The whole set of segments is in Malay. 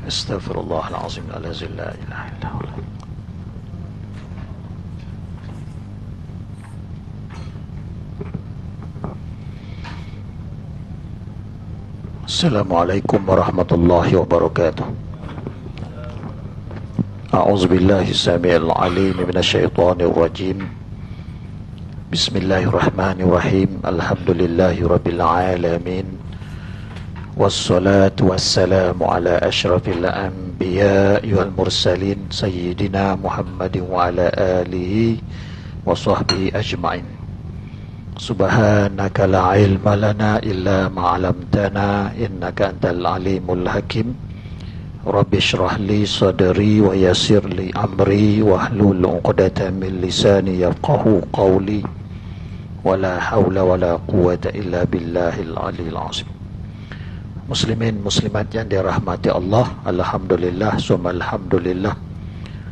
Astaghfirullahalazim. La ilaha illallah. Assalamualaikum warahmatullahi wabarakatuh. A'udzubillahi samii'il 'aliim minasyaitonir rajim. Bismillahirrahmanirrahim. Alhamdulillahi rabbil alamin. Wassalatu wassalamu ala asyrafil anbiya'i wal mursalin sayyidina Muhammadin wa ala alihi wa sahbihi ajma'in. Subhanaka la ilma lana illa ma 'allamtana innaka antal alimul hakim. Rabbi shrah li sadri wa yassir li amri wahlul 'uqdatam min lisani yafqahu qawli. Wala haula wala quwwata illa billahil aliyil azim. Muslimin muslimat yang dirahmati Allah, alhamdulillah summa alhamdulillah.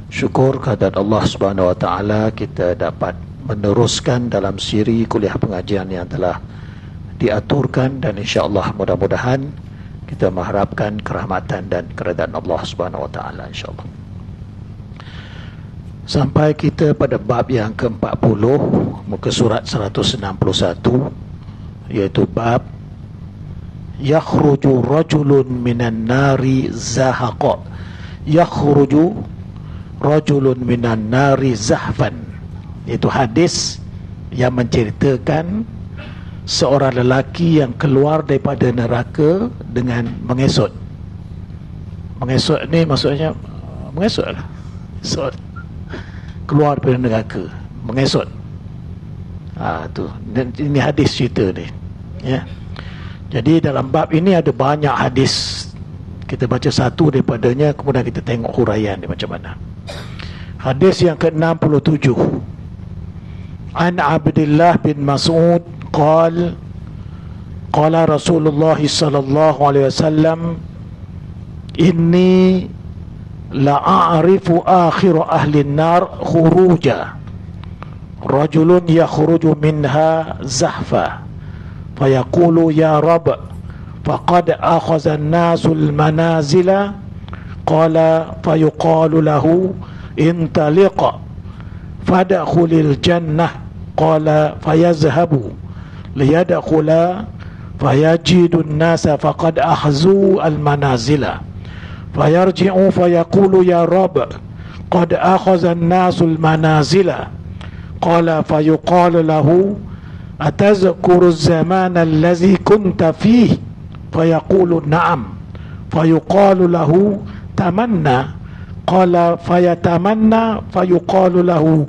Syukur kehadirat Allah Subhanahu wa taala kita dapat meneruskan dalam siri kuliah pengajian yang telah diaturkan, dan insya-Allah mudah-mudahan kita mengharapkan kerahmatan dan keredaan Allah Subhanahu wa taala insya-Allah. Sampai kita pada bab yang ke-40 muka surat 161, iaitu bab yakhruju rajulun minan nari zahaqa. Yakhruju rajulun minan nari zahfan. Itu hadis yang menceritakan seorang lelaki yang keluar daripada neraka dengan mengesot. Mengesot ni maksudnya mengesot lah. Esot. Keluar daripada neraka, mengesot. Tu. Dan ini hadis cerita ni. Ya. Jadi dalam bab ini ada banyak hadis. Kita baca satu daripadanya, kemudian kita tengok huraian dia macam mana. Hadis yang ke-67. An Abdullah bin Mas'ud qala qala Rasulullah sallallahu alaihi wasallam inni la a'rifu akhir ahli an-nar khuruja rajulun yakhruju minha zahfa fayaqulu ya Rabb faqad akhadha an-nasu al-manazila qala fayuqalu lahu intaliq fadkhulil jannah qala fayazhabu liyadkhula fayajidu an-nasa faqad akhadhu al-manazila fayarji'u fayaqulu ya Rabb qad akhadha an-nasu al-manazila qala fayuqalu lahu atazkuru az-zamana allazi kunta fihi fayaqulu na'am fayuqalu lahu tamanna qala fayatamanna fayuqalu lahu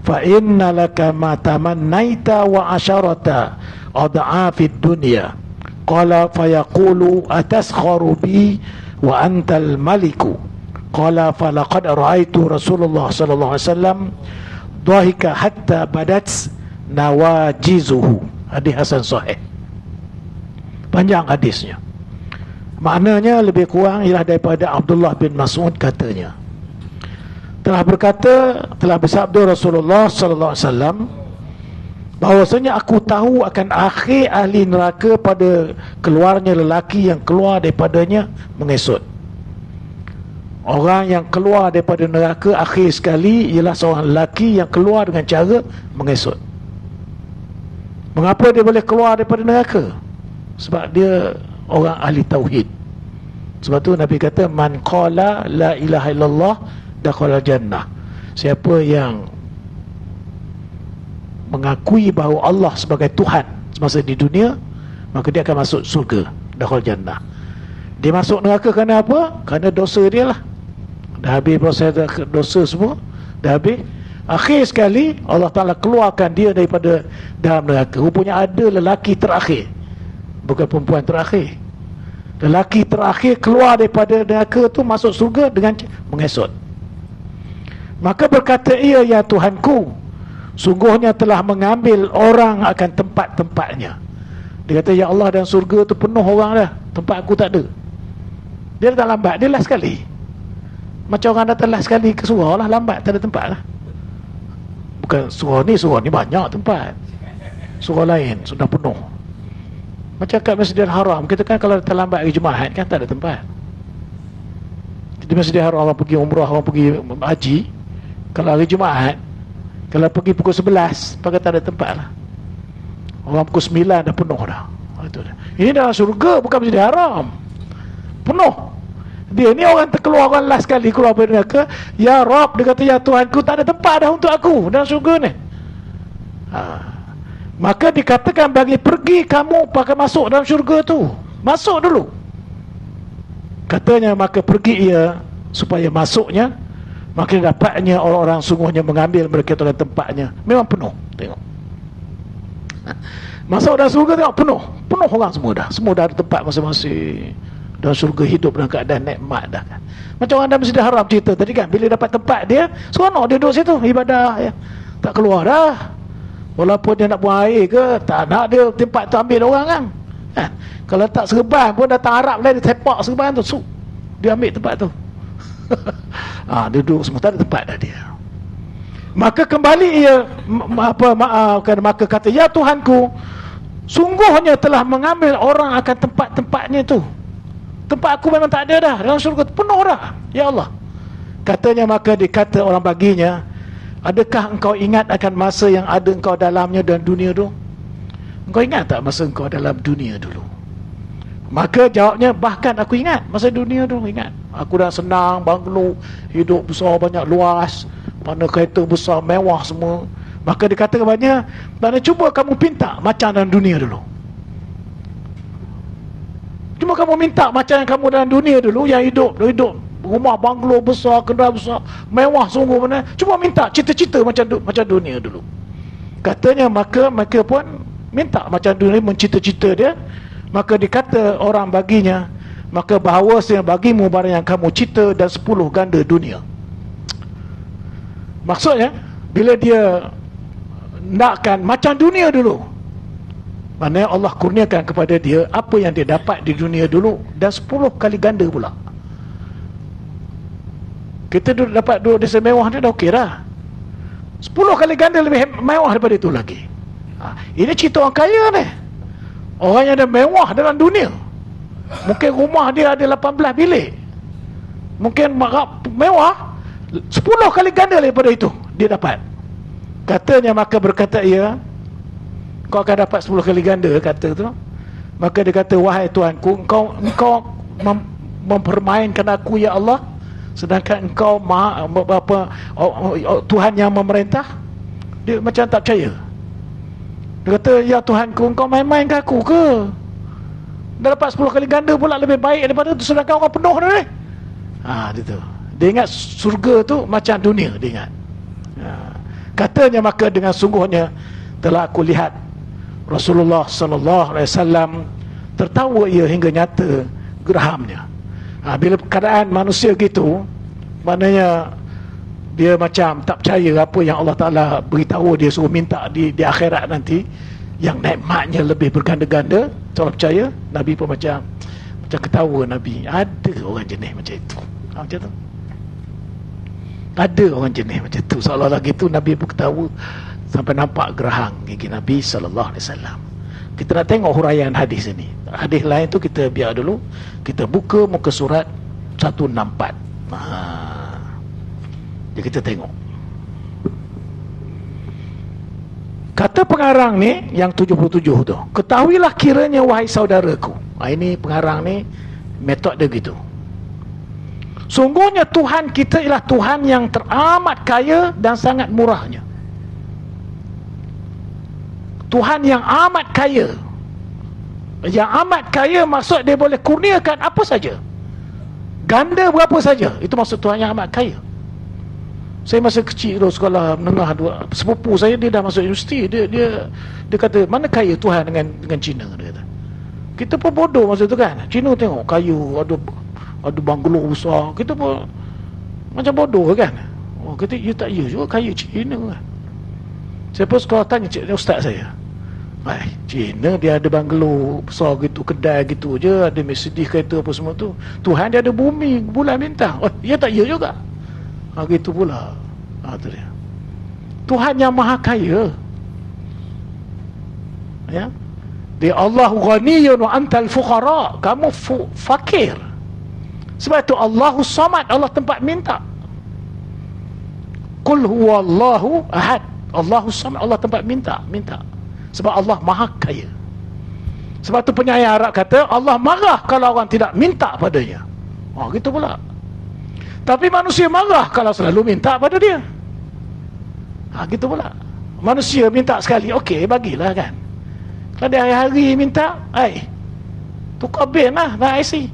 fa inna laka ma tamannaita wa asharata adha'afid dunya qala fayaqulu ataskharu bi wa antal maliku qala falaqad ra'aitu Rasulullah sallallahu alaihi wasallam dhahika hatta badat nawajizuhu. Hadis hasan sahih. Panjang hadisnya. Maknanya lebih kurang ialah daripada Abdullah bin Mas'ud katanya. Telah bersabda Rasulullah sallallahu alaihi wasallam bahwasanya aku tahu akan akhir ahli neraka pada keluarnya lelaki yang keluar daripadanya mengesot. Orang yang keluar daripada neraka akhir sekali ialah seorang lelaki yang keluar dengan cara mengesot. Mengapa dia boleh keluar daripada neraka? Sebab dia orang ahli tauhid. Sebab tu Nabi kata man qala la ilaha illallah dakhala jannah. Siapa yang mengakui bahawa Allah sebagai Tuhan semasa di dunia, maka dia akan masuk surga, dakhala jannah. Dia masuk neraka kerana apa? Kerana dosa dia lah. Dah habis proses dosa semua, dah habis. Akhir sekali Allah Ta'ala keluarkan dia daripada dalam neraka. Rupanya ada lelaki terakhir, bukan perempuan terakhir. Lelaki terakhir keluar daripada neraka tu masuk surga dengan mengesot. Maka berkata ia, ya Tuhanku, sungguhnya telah mengambil orang akan tempat-tempatnya. Dia kata, ya Allah, dan surga tu penuh orang dah, tempat aku tak ada. Dia tak lambat, dia last sekali. Macam orang datang last sekali ke surau lah, lambat, tak ada tempat lah. Bukan surau ni banyak tempat. Surau lain sudah penuh. Macam kat Masjidil Haram, kita kan kalau terlambat hari Jumaat kan tak ada tempat. di Masjidil Haram orang pergi umrah, orang pergi haji, kalau hari Jumaat, kalau pergi pukul 11 pakai tak ada tempat lah. Orang pukul 9 dah penuh dah. Itu dah. Ini dalam syurga, bukan Masjidil Haram, penuh. Dia ni orang terkeluar, orang last kali keluar dari neraka. Ya Rabb, dia kata, ya Tuhanku, tak ada tempat dah untuk aku dalam syurga ni. Maka dikatakan bagi pergi kamu pakai masuk dalam syurga tu. Masuk dulu. Katanya maka pergi ia supaya masuknya, maka dapatnya orang-orang sungguhnya mengambil mereka dalam tempatnya. Memang penuh. Tengok. Masuk dalam syurga tengok penuh. Penuh orang semua dah. Semua dah ada tempat masing-masing. Dalam syurga hidup dalam keadaan nikmat dah kan. Macam orang dalam Masjidil Haram cerita tadi kan, bila dapat tempat dia, seronok dia duduk situ ibadah ya. Tak keluar dah. Walaupun dia nak buang air ke, tak nak dia tempat tu ambil orang kan. Kalau tak serban pun datang Arab lain, dia sepak serban tu, dia ambil tempat tu. Dia duduk semua, tak ada tempat dah dia. Maka kembali ia maka kata, ya Tuhanku, sungguhnya telah mengambil orang akan tempat-tempatnya tu. Tempat aku memang tak ada dah, dalam syurga penuh dah, ya Allah. Katanya maka dikata orang baginya, adakah engkau ingat akan masa yang ada engkau dalamnya dan dunia dulu? Engkau ingat tak masa engkau dalam dunia dulu? Maka jawabnya, bahkan aku ingat masa dunia dulu, ingat. Aku dah senang, banglo, hidup besar, banyak luas, mana kereta besar, mewah semua. Maka dikata kepadanya, mana cuba kamu pinta macam dalam dunia dulu. Cuma kamu minta macam yang kamu dalam dunia dulu, yang hidup rumah banglo besar, kenderaan besar, mewah sungguh mana. Cuma minta cita-cita macam dunia dulu. Katanya maka pun minta macam dunia, mencita-cita dia. Maka dikata orang baginya, maka bahawasanya bagimu barang yang kamu cita dan 10 ganda dunia. Maksudnya bila dia nakkan macam dunia dulu, maknanya Allah kurniakan kepada dia apa yang dia dapat di dunia dulu dan 10 kali ganda pula. Kita duduk desa mewah dia dah okey dah, 10 kali ganda lebih mewah daripada itu lagi. Ini cerita orang kaya ni, orang yang ada mewah dalam dunia. Mungkin rumah dia ada 18 bilik, mungkin mewah 10 kali ganda daripada itu dia dapat. Katanya maka berkata ia, kau akan dapat 10 kali ganda, kata tu. Maka dia kata, wahai Tuhanku, engkau mempermainkan aku ya Allah, sedangkan engkau Tuhan yang memerintah. Dia macam tak percaya. Dia kata, ya Tuhanku, engkau main-mainkan aku ke? Dah dapat 10 kali ganda pula, lebih baik daripada tu, sedangkan orang penuh dah ni. Dia tu. Dia ingat surga tu macam dunia, dia ingat. Katanya maka dengan sungguhnya telah aku lihat Rasulullah sallallahu alaihi wasallam tertawa ia hingga nyata gerahamnya. Bila keadaan manusia gitu, maknanya dia macam tak percaya apa yang Allah Ta'ala beritahu dia, suruh minta di akhirat nanti yang nikmatnya lebih berganda-ganda. Tak percaya. Nabi pun macam ketawa. Nabi, ada orang jenis macam itu. Macam tu, ada orang jenis macam tu, seolah-olah gitu. Nabi pun ketawa sampai nampak gerahang gigi Nabi sallallahu alaihi wasallam. Kita nak tengok huraian hadis ini. Hadis lain tu kita biar dulu. Kita buka muka surat 164. Jadi kita tengok. Kata pengarang ni yang 77 tu, ketahuilah kiranya wahai saudaraku. Ini pengarang ni metod dia gitu. Sungguhnya Tuhan kita ialah Tuhan yang teramat kaya dan sangat murahnya. Tuhan yang amat kaya. Yang amat kaya maksud dia boleh kurniakan apa saja, ganda berapa saja. Itu maksud Tuhan yang amat kaya. Saya masa kecil tu sekolah menengah, sepupu saya dia dah masuk universiti, dia kata, mana kaya Tuhan dengan Cina, dia kata. Kita pun bodoh masa tu kan. Cina tengok kayu, ada banglo besar, kita pun macam bodoh kan. Kata, ya tak ya juga kaya Cina kan. Saya pun sekolah tanya ustaz saya, Cina dia ada banglo besar gitu, kedai gitu je, ada Mercedes kereta apa semua tu. Tuhan dia ada bumi, bulan, bintang. Ya tak ya juga. Gitu pula. Tu dia. Tuhan yang maha kaya. Ya. Dia Allahu ghaniyun wa antal fuqara. Kamu fakir. Sebab itu Allahus Samad, Allah tempat minta. Qul huwallahu ahad, Allahus Samad, Allah tempat minta. Sebab Allah maha kaya. Sebab tu penyair Arab kata Allah marah kalau orang tidak minta padanya. Gitu pula. Tapi manusia marah kalau selalu minta pada dia. Gitu pula. Manusia minta sekali, okey, bagilah kan. Kalau dia hari-hari minta, tukar bin lah, nak IC.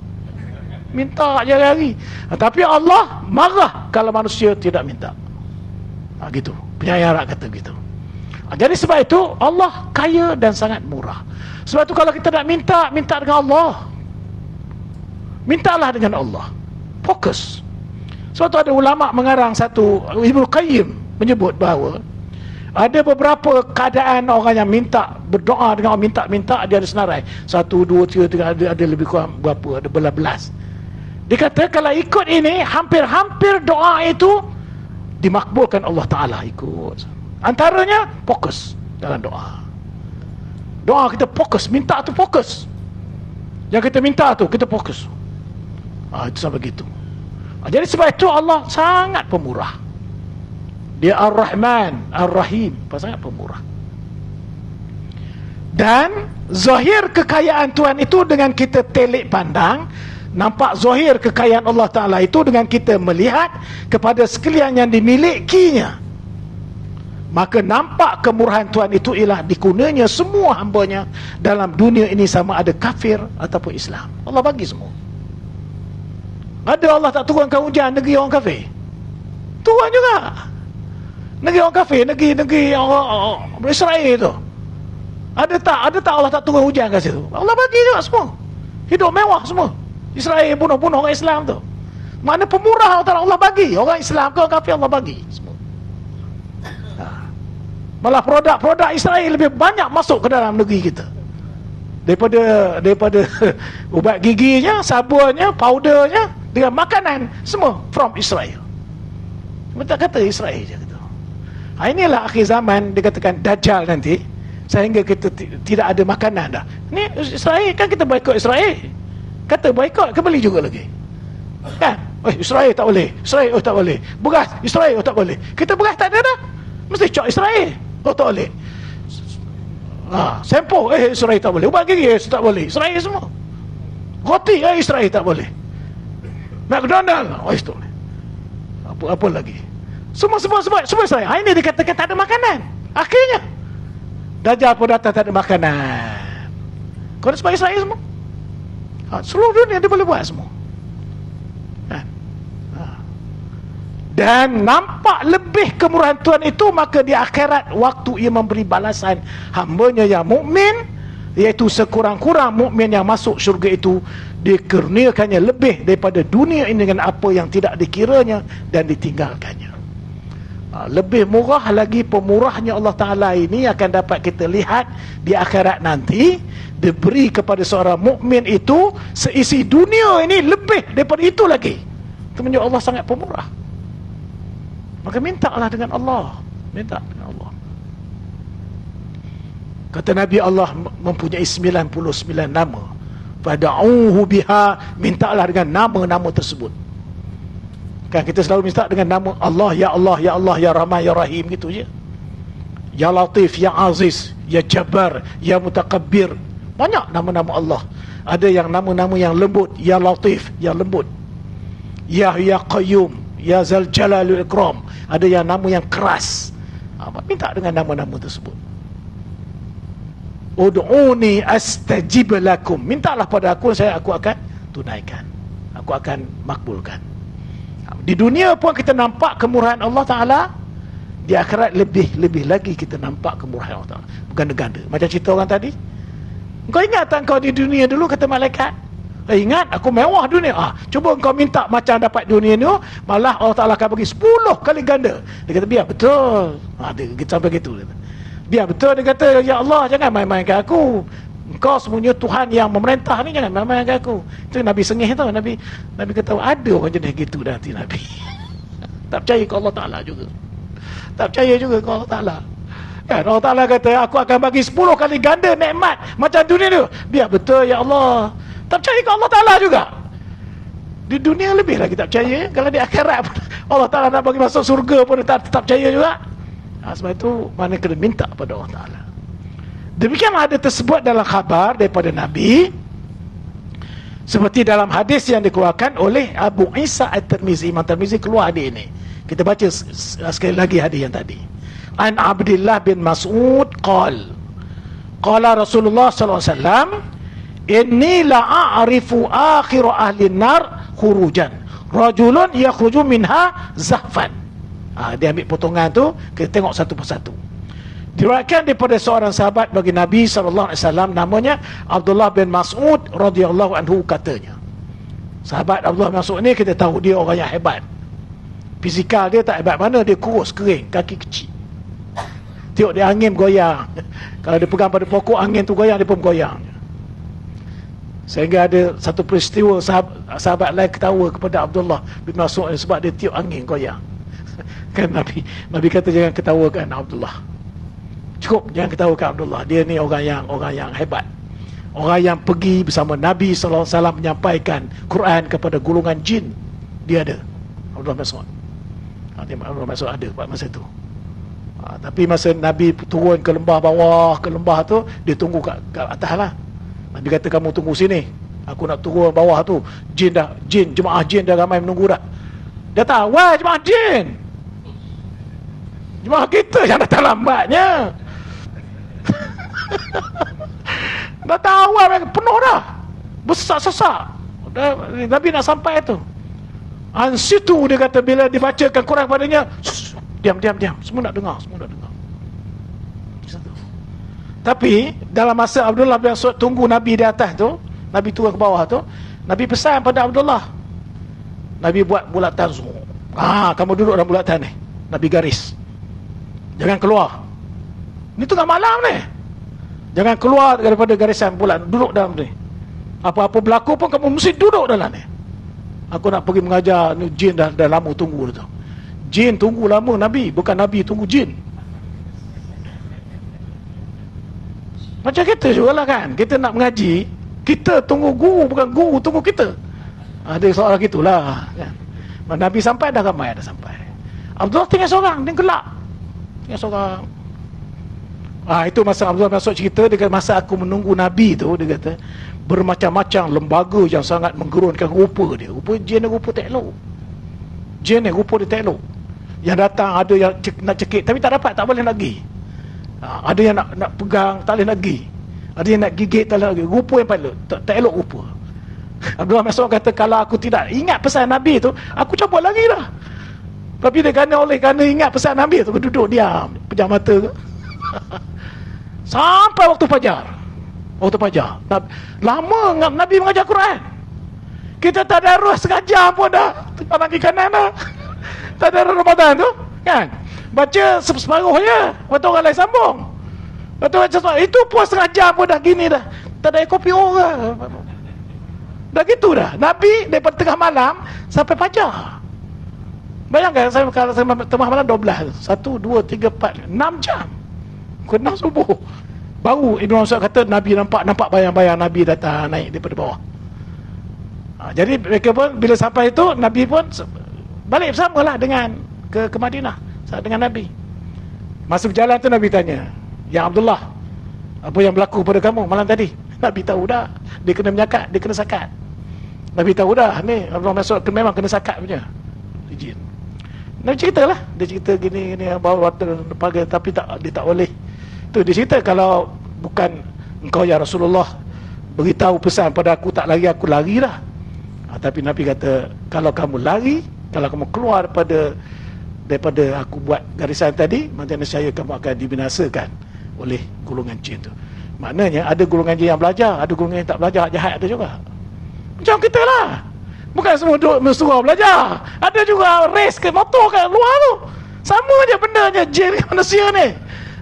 Minta je hari-hari. Tapi Allah marah kalau manusia tidak minta. Gitu. Penyair Arab kata gitu. Jadi sebab itu Allah kaya dan sangat murah. Sebab itu kalau kita nak minta, minta dengan Allah. Mintalah dengan Allah. Fokus. Sebab itu ada ulama mengarang satu, Ibnu Qayyim menyebut bahawa ada beberapa keadaan orang yang minta, berdoa dengan orang minta, dia ada senarai. 1, 2, 3, ada lebih kurang berapa, ada belas-belas. Dia kata kalau ikut ini, hampir-hampir doa itu dimakbulkan Allah Ta'ala. Ikut. Antaranya, fokus dalam doa. Doa kita fokus, minta tu fokus. Yang kita minta tu, kita fokus. Itu sampai gitu. Jadi sebab itu Allah sangat pemurah. Dia Ar-Rahman, Ar-Rahim, sangat pemurah. Dan zahir kekayaan Tuhan itu dengan kita telik pandang, nampak zahir kekayaan Allah Ta'ala itu dengan kita melihat kepada sekalian yang dimilikinya, maka nampak kemurahan Tuhan itu ialah dikunanya semua hambanya dalam dunia ini, sama ada kafir ataupun Islam. Allah bagi semua. Ada Allah tak turunkan hujan negeri orang kafir? Turun juga. Negeri orang kafir, negeri orang Israel itu. Ada tak Allah tak turun hujan kat situ? Allah bagi juga semua. Hidup mewah semua. Israel bunuh-bunuh orang Islam tu. Mana pemurah Allah bagi. Orang Islam ke orang kafir Allah bagi semua. Malah produk-produk Israel lebih banyak masuk ke dalam negeri kita. Daripada ubat giginya, sabunnya, powdernya, dengan makanan, semua from Israel. Mereka kata Israel je gitu. Inilah akhir zaman dikatakan Dajjal nanti, sehingga kita tidak ada makanan dah. Ni Israel kan, kita boikot Israel. Kata boikot, kembali juga lagi. Kan? Israel tak boleh. Israel tak boleh. Beras Israel tak boleh. Kita beras tak ada dah. Mesti cok Israel. Tak boleh. Sempo Israel tak boleh. Ubat gigi tak boleh. Israel semua. Roti Israel tak boleh. McDonald itu boleh. Apa lagi? Semua Israel. Ini dikatakan tak ada makanan. Akhirnya Dajjal pun datang tak ada makanan. Kau sebab Israel semua. Seluruh dunia dia boleh buat semua. Dan nampak lebih kemurahan Tuhan itu, maka di akhirat waktu ia memberi balasan hambanya yang mukmin, iaitu sekurang-kurang mukmin yang masuk syurga itu dikurniakannya lebih daripada dunia ini dengan apa yang tidak dikiranya dan ditinggalkannya. Lebih murah lagi pemurahnya Allah Ta'ala ini akan dapat kita lihat di akhirat nanti. Diberi kepada seorang mukmin itu seisi dunia ini lebih daripada itu lagi. Itu menunjuk Allah sangat pemurah. Maka mintalah dengan Allah. Minta dengan Allah. Kata Nabi, Allah mempunyai 99 nama. Fada'uhu biha, mintalah dengan nama-nama tersebut. Kan kita selalu minta dengan nama Allah, Ya Allah, Ya Allah, Ya Rahman, Ya Rahim, gitu je. Ya Latif, Ya Aziz, Ya Jabbar, Ya Mutakabbir. Banyak nama-nama Allah. Ada yang nama-nama yang lembut, Ya Latif, Ya lembut. Ya Qayyum, Ya Zal Jalalul Ikram. Ada yang nama yang keras. Minta dengan nama-nama tersebut. Ud'uni astajib lakum. Mintalah pada aku, aku akan tunaikan. Aku akan makbulkan. Di dunia pun kita nampak kemurahan Allah Ta'ala. Di akhirat lebih lagi kita nampak kemurahan Allah Ta'ala. Bukan ganda. Macam cerita orang tadi. Kau ingat tak kau di dunia dulu, kata malaikat? Ingat, aku mewah dunia. Cuba kau minta macam dapat dunia ni, malah Allah Ta'ala akan bagi 10 kali ganda. Dia kata, biar betul. Dia sampai gitu. Biar betul, dia kata, Ya Allah, jangan main-mainkan aku. Engkau semuanya Tuhan yang memerintah ni, jangan main-mainkan aku. Itu Nabi sengih tau. Nabi kata, ada orang jenis gitu nanti Nabi. Tak percaya ke Allah Ta'ala juga. Tak percaya juga ke Allah Ta'ala. Kan Allah Ta'ala kata, aku akan bagi 10 kali ganda nikmat macam dunia tu. Biar betul, Ya Allah. Tak percaya ke Allah Ta'ala juga. Di dunia lebih lagi tak percaya. Kalau di akhirat pun Allah Ta'ala nak bagi masuk surga pun dia tak percaya juga. Sebab itu mana kena minta pada Allah Ta'ala. Demikianlah ada tersebut dalam khabar daripada Nabi, seperti dalam hadis yang dikeluarkan oleh Abu Isa At-Tirmizi. Imam Tirmizi keluar hadis ini. Kita baca sekali lagi hadis yang tadi. An Abdullah bin Mas'ud qala Rasulullah sallallahu alaihi wasallam, inni la'arifu akhir ahli nar khurujan rajulun yakhruju minha zahfan. Dia ambil potongan tu, kita tengok satu persatu. Diriwayatkan daripada seorang sahabat bagi Nabi sallallahu alaihi wasallam, namanya Abdullah bin Mas'ud radhiyallahu anhu, katanya. Sahabat Abdullah bin Mas'ud ni kita tahu dia orang yang hebat. Fizikal dia tak hebat mana, dia kurus, kering, kaki kecil. Tengok dia angin goyang. Kalau dia pegang pada pokok, angin tu goyang, dia pun goyang. Sehingga ada satu peristiwa sahabat lain ketawa kepada Abdullah bin Mas'ud sebab dia tiup angin goyang. Kan Nabi kata jangan ketawakan Abdullah. Cukup jangan ketawakan Abdullah. Dia ni orang yang hebat. Orang yang pergi bersama Nabi sallallahu alaihi wasallam menyampaikan Quran kepada golongan jin. Dia ada. Abdullah bin Mas'ud. Abdullah bin Mas'ud ada pada masa itu. Tapi masa Nabi turun ke lembah bawah, ke lembah tu, dia tunggu kat atas lah. Nabi kata kamu tunggu sini, aku nak turun bawah tu. Jemaah jin dah ramai menunggu dah. Dia tahu, wah jemaah jin, jemaah kita yang datang lambatnya. Dah tahu lah, penuh dah, besak-sesak. Nabi nak sampai tu. Situ dia kata bila dibacakan Quran padanya, diam, semua nak dengar. Tapi dalam masa Abdullah bin Mas'ud tunggu Nabi di atas tu, Nabi turun ke bawah tu, Nabi pesan pada Abdullah, Nabi buat bulatan semua. Kamu duduk dalam bulatan ni, Nabi garis, jangan keluar. Ni tengah malam ni, jangan keluar daripada garisan bulat, duduk dalam ni. Apa-apa berlaku pun kamu mesti duduk dalam ni. Aku nak pergi mengajar ni, jin dah lama tunggu tu. Jin tunggu lama Nabi, bukan Nabi tunggu jin. Macam kita jugalah kan, kita nak mengaji, kita tunggu guru, bukan guru tunggu kita. Ada soalan gitulah kan. Nabi sampai dah ramai dah sampai. Abdullah tinggal seorang, dia gelak. Tinggal seorang. Itu masa Abdullah masuk cerita, dia kata masa aku menunggu Nabi tu, dia kata bermacam-macam lembaga yang sangat menggerunkan rupa dia. Rupa jin dan rupa tak elok. Jin ni rupa dia tak elok. Yang datang ada yang nak cekik tapi tak dapat, tak boleh nak pergi. Ada yang nak pegang, tak boleh nak pergi. Ada yang nak gigit, tak boleh nak pergi. Rupa yang paling tak elok rupa. Abdullah Mas'ud kata kalau aku tidak ingat pesan Nabi tu, aku cabut lagi dah. Tapi dia kerana ingat pesan Nabi tu, aku duduk diam, pejam mata tu. Sampai waktu fajar. Lama Nabi mengajar Quran. Kita tak ada ruh setengah jam pun dah, kanan kiri kanan dah. Tak ada Ramadan tu kan, baca separuh je, waktu orang lain sambung. Itu pun setengah jam pun dah gini dah, tak ada kopi orang dah gitu dah. Nabi daripada tengah malam sampai fajar. Bayangkan kalau saya tengah malam 12, 1, 2, 3, 4, 6 jam, kena subuh baru Ibn Mas'ud kata Nabi nampak bayang-bayang Nabi datang naik daripada bawah. Jadi mereka pun bila sampai itu, Nabi pun balik bersamalah dengan ke Madinah dengan Nabi. Masa berjalan tu Nabi tanya, ya Abdullah, apa yang berlaku pada kamu malam tadi? Nabi tahu dah, dia kena menyakat, dia kena sakat. Nabi tahu dah ni Abdullah Mas'ud memang kena sakat punya jin. Nabi ceritalah, dia cerita gini bawa water pagar, tapi dia tak boleh. Tu dia cerita, kalau bukan engkau ya Rasulullah beritahu pesan pada aku, tak lari, aku lari dah. Tapi Nabi kata kalau kamu lari, kalau kamu keluar daripada aku buat garisan tadi, maka nescaya kamu akan dibinasakan oleh golongan jin tu. Maknanya ada golongan jin yang belajar, ada golongan yang tak belajar, jahat ada juga. Macam kita lah, bukan semua duduk mensuruh belajar. Ada juga race ke motor kat luar tu, sama je bendanya jin dengan manusia ni.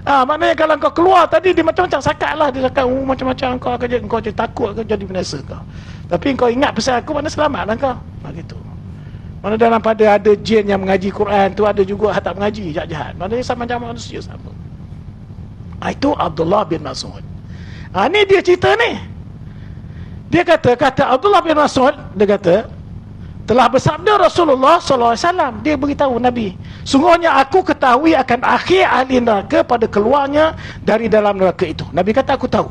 Maknanya kalau kau keluar tadi, dia macam-macam sakat lah. Dia cakap macam-macam kau jadi takut, kau jadi binasa kau. Tapi kau ingat pesan aku, mana selamat lah kau. Gitu. Mana dalam pada ada jin yang mengaji Quran tu, ada juga tak mengaji, jahat-jahat. Maknanya sama macam manusia sama. Itu Abdullah bin Mas'ud. Ni dia cerita ni. Dia kata Abdullah bin Mas'ud, dia kata Telah bersabda Rasulullah SAW, dia beritahu Nabi, sungguhnya aku ketahui akan akhir ahli neraka pada keluarnya dari dalam neraka itu. Nabi kata aku tahu.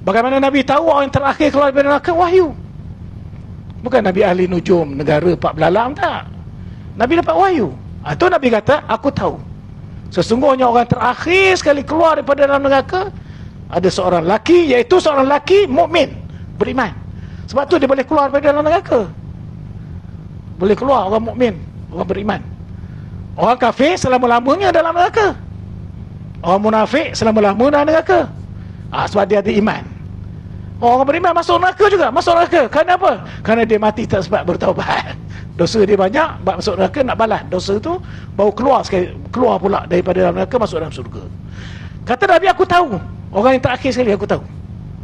Bagaimana Nabi tahu orang yang terakhir keluar dari neraka? Wahyu. Bukan Nabi ahli nujum, negara pak belalang, tak. Nabi dapat wahyu. Itu Nabi kata aku tahu. Sesungguhnya orang terakhir sekali keluar daripada dalam neraka ada seorang lelaki, iaitu seorang lelaki mukmin, beriman. Sebab tu dia boleh keluar daripada dalam neraka. Boleh keluar orang mukmin, orang beriman. Orang kafir selama-lamanya dalam neraka. Orang munafik selama-lamanya dalam neraka. Sebab dia ada iman. Orang beriman masuk neraka juga, masuk neraka. Kenapa? Kerana dia mati tak sempat bertaubat. Dosa dia banyak, masuk neraka nak balas dosa tu, baru keluar sekali, keluar pula daripada dalam neraka masuk dalam surga. Kata Nabi, aku tahu. Orang yang terakhir sekali aku tahu.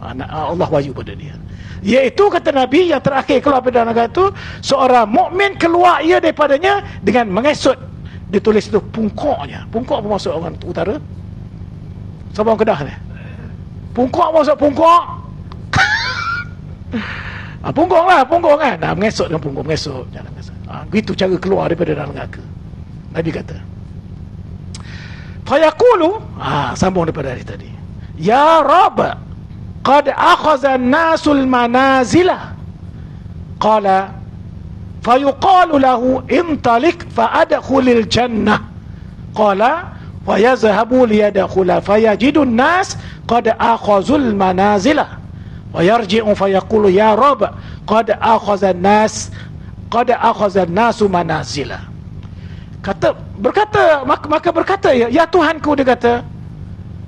Allah wahyu pada dia. Iaitu kata Nabi yang terakhir keluar daripada neraka itu, seorang mukmin keluar ia daripadanya dengan mengesut. Ditulis itu pungkoknya. Pungkok apa maksud orang utara? Siapa orang Kedah ni? Pungkok maksud pungkok. Pungkok lah, pungkok kan. Mengesut dengan pungkok, mengesut. Jangan mengesut. Begitu cara keluar daripada dalam neraka. Nabi kata. Fayaqulu, sambung daripada hari tadi. Ya Rabb, qad akhadha an-nasul manazila. Qala fayuqalu lahu intalik fa'adkhulil jannah. Qala fayazhabu liyadkhula fayajidun nas qad akhazul manazila. Wayarji'u fayaqulu ya Rabb qad akhadha an-nas qad akhadha an-nasu manazila. Maka berkata ya Tuhanku, dia kata,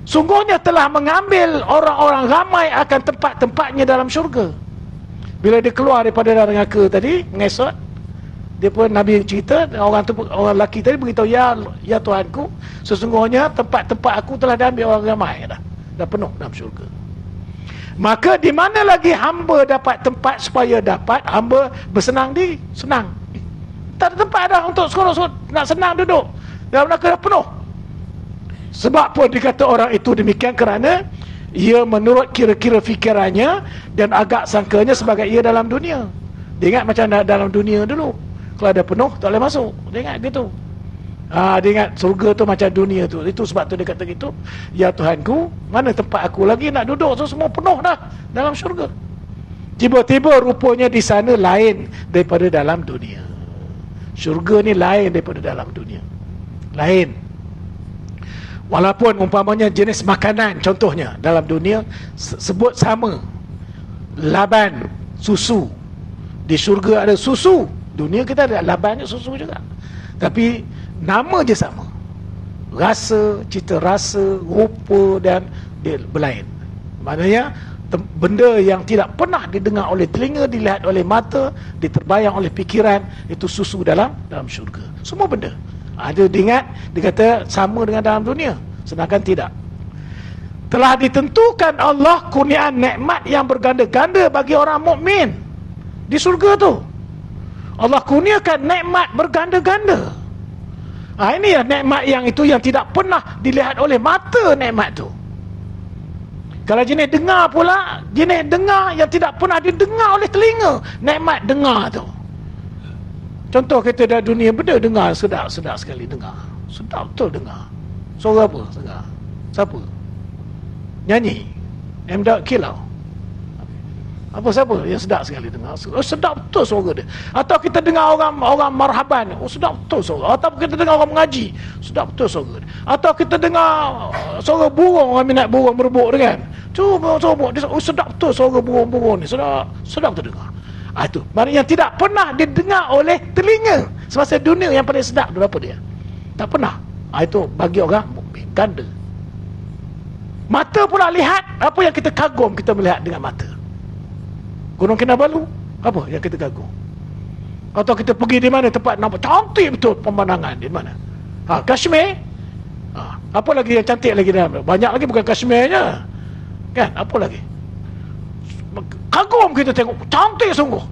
sungguhnya telah mengambil orang-orang ramai akan tempat-tempatnya dalam syurga. Bila dia keluar daripada neraka tadi, mengesot, dia pun Nabi cerita, orang lelaki tadi beritahu, ya Tuhanku, sesungguhnya tempat-tempat aku telah diambil orang ramai dah penuh dalam syurga. Maka di mana lagi hamba dapat tempat supaya dapat hamba bersenang diri? Senang. Tak ada tempat dah untuk sekolah nak senang duduk. Dalam neraka dah penuh. Sebab pun dikata orang itu demikian kerana ia menurut kira-kira fikirannya dan agak sangkanya sebagai ia dalam dunia. Dia ingat macam dalam dunia dulu. Kalau ada penuh tak boleh masuk. Dia ingat gitu. Dia ingat surga tu macam dunia tu. Itu sebab tu dia kata gitu. Ya Tuhanku, mana tempat aku lagi nak duduk? So semua penuh dah dalam syurga. Tiba-tiba rupanya di sana lain daripada dalam dunia. Syurga ni lain daripada dalam dunia. Lain. Walaupun umpamanya jenis makanan, contohnya dalam dunia sebut sama, laban, susu. Di syurga ada susu. Dunia kita ada laban, susu juga. Tapi nama je sama. Rasa, cita rasa, rupa dan dia berlain. Maknanya benda yang tidak pernah didengar oleh telinga, dilihat oleh mata, diterbayang oleh fikiran, itu susu dalam syurga. Semua benda ada diingat, dikata sama dengan dalam dunia, sedangkan tidak. Telah ditentukan Allah kurniaan nikmat yang berganda-ganda bagi orang mukmin di syurga tu. Allah kurniakan nikmat berganda-ganda. Ini ya nikmat yang itu yang tidak pernah dilihat oleh mata, nikmat tu. Kalau jenis dengar pula, jenis dengar yang tidak pernah didengar oleh telinga, nikmat dengar tu. Contoh kita dalam dunia benda dengar, sedap sekali dengar. Sedap betul dengar. Suara apa? Dengar. Siapa? Nyanyi. Daud Kilau. Siapa yang sedap sekali dengar? Sedap betul suara dia. Atau kita dengar orang marhaban, sedap betul suara. Atau kita dengar orang mengaji, sedap betul suara dia. Atau kita dengar suara burung, orang minat burung berebuk dia kan. Cuba dia, sedap betul suara burung-burung ni. Sedap betul dengar. Itu maknanya yang tidak pernah didengar oleh telinga semasa dunia. Yang paling sedap tu apa dia? Tak pernah. Itu bagi orang mukmin, ganda. Mata pula lihat apa yang kita kagum, kita melihat dengan mata. Gunung Kinabalu, apa yang kita kagum? Atau kita pergi di mana tempat nampak cantik betul pemandangan, di mana? Kashmir. Apa lagi yang cantik lagi dalam? Banyak lagi, bukan Kashmirnya. Kan? Apa lagi? Kagum kita tengok, cantik sungguh.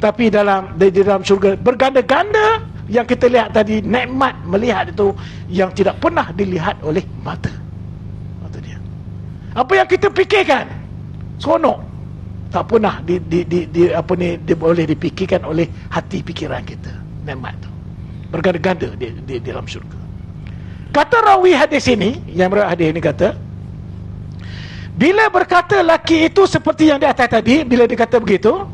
Tapi di dalam syurga berganda-ganda yang kita lihat tadi, nikmat melihat itu yang tidak pernah dilihat oleh mata. Mata dia. Apa yang kita fikirkan? Seronok. Tak pernah boleh dipikirkan oleh hati pikiran kita. Nikmat tu berganda-ganda di dalam syurga. Kata rawi hadis ini, yang meriwayatkan hadis ini kata, bila berkata laki itu seperti yang di atas tadi, bila dikata begitu,